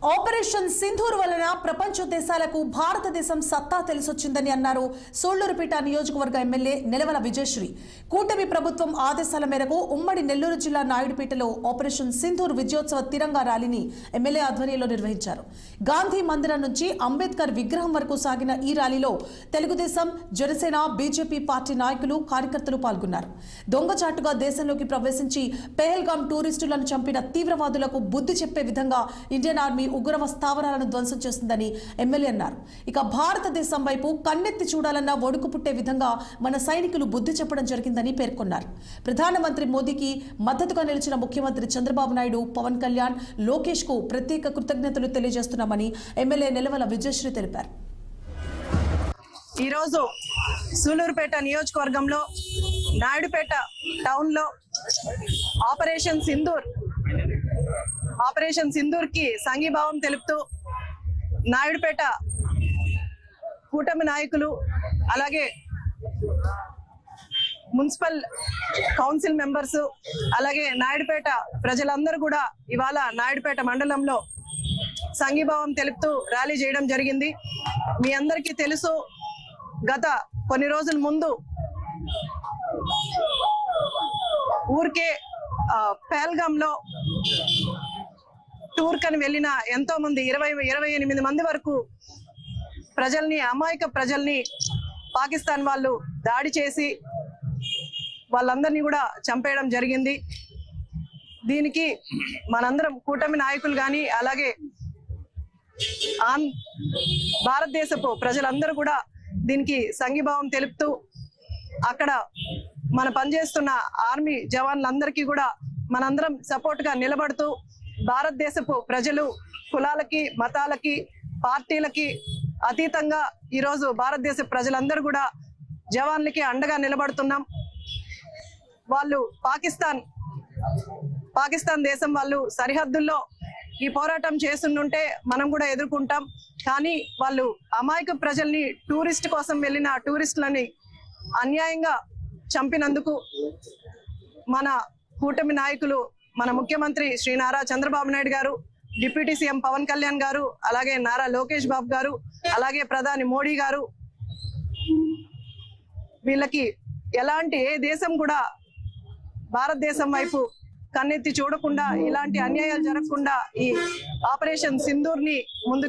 Operation Sindoor వలన ప్రపంచ దేశాలకు భారతదేశం సత్తా తెలిసొచ్చిందని అన్నారు సోళ్లూరుపేట నియోజకవర్గ ఎమ్మెల్యే నెలవల విజయశ్రీ. కూటమి ప్రభుత్వం ఆదేశాల మేరకు ఉమ్మడి నెల్లూరు జిల్లా నాయుడుపేటలో ఆపరేషన్ సింధూర్ విజయోత్సవ తిరంగా ర్యాలీని ఎమ్మెల్యే ఆధ్వర్యంలో నిర్వహించారు. గాంధీ మందిరం నుంచి అంబేద్కర్ విగ్రహం వరకు సాగిన ఈ ర్యాలీలో తెలుగుదేశం, జనసేన, బీజేపీ పార్టీ నాయకులు, కార్యకర్తలు పాల్గొన్నారు. దొంగచాటుగా దేశంలోకి ప్రవేశించి పెహల్గాం టూరిస్టులను చంపిన తీవ్రవాదులకు బుద్ధి చెప్పే విధంగా ఇండియన్ ఆర్మీ ఉగ్రవ స్థావరాలను ధ్వంసం చేస్తుందని ఎమ్మెల్యే అన్నారు. ఇక భారతదేశం వైపు కన్నెత్తి చూడాలన్న వణుకు పుట్టే విధంగా మన సైనికులు బుద్ధి చెప్పడం జరిగిందని పేర్కొన్నారు. ప్రధానమంత్రి మోదీకి మద్దతుగా నిలిచిన ముఖ్యమంత్రి చంద్రబాబు నాయుడు, పవన్ కళ్యాణ్, లోకేష్ కు ప్రత్యేక కృతజ్ఞతలు తెలియజేస్తున్నామని ఎమ్మెల్యే నెలవల విజయశ్రీ తెలిపారు. ఈరోజు సూళ్లూరుపేట నియోజకవర్గంలో నాయుడుపేట టౌన్లో ఆపరేషన్ సింధూర్ కి సంఘీభావం తెలుపుతూ నాయుడుపేట కూటమి నాయకులు, అలాగే మున్సిపల్ కౌన్సిల్ మెంబర్స్, అలాగే నాయుడుపేట ప్రజలందరూ కూడా ఇవాళ నాయుడుపేట మండలంలో సంఘీభావం తెలుపుతూ ర్యాలీ చేయడం జరిగింది. మీ అందరికీ తెలుసు, గత కొన్ని రోజుల ముందు ఊరికే పెహల్గాంలో టూర్ కని వెళ్ళిన ఎంతో మంది 28 మంది వరకు అమాయక ప్రజల్ని పాకిస్తాన్ వాళ్ళు దాడి చేసి వాళ్ళందరినీ కూడా చంపేయడం జరిగింది. దీనికి మనందరం కూటమి నాయకులు కానీ, అలాగే భారతదేశపు ప్రజలందరూ కూడా దీనికి సంఘీభావం తెలుపుతూ అక్కడ మన పనిచేస్తున్న ఆర్మీ జవాన్లందరికీ కూడా మనందరం సపోర్ట్ గా నిలబడుతూ భారతదేశపు ప్రజలు కులాలకి, మతాలకి, పార్టీలకి అతీతంగా ఈరోజు భారతదేశ ప్రజలందరూ కూడా జవాన్లకి అండగా నిలబడుతున్నాం. వాళ్ళు పాకిస్తాన్ దేశం వాళ్ళు సరిహద్దుల్లో ఈ పోరాటం చేస్తుంటే మనం కూడా ఎదుర్కొంటాం. కానీ వాళ్ళు అమాయక ప్రజల్ని, టూరిస్ట్ కోసం వెళ్ళిన టూరిస్టులని అన్యాయంగా చంపినందుకు మన కూటమి నాయకులు, మన ముఖ్యమంత్రి శ్రీ నారా చంద్రబాబు నాయుడు గారు, డిప్యూటీ సీఎం పవన్ కళ్యాణ్ గారు, అలాగే నారా లోకేష్ బాబు గారు, అలాగే ప్రధాని మోడీ గారు, వీళ్ళకి ఏ దేశం కూడా భారతదేశం వైపు కన్నెత్తి చూడకుండా, ఇలాంటి అన్యాయాలు జరగకుండా ఈ ఆపరేషన్ సింధూర్ ని ముందు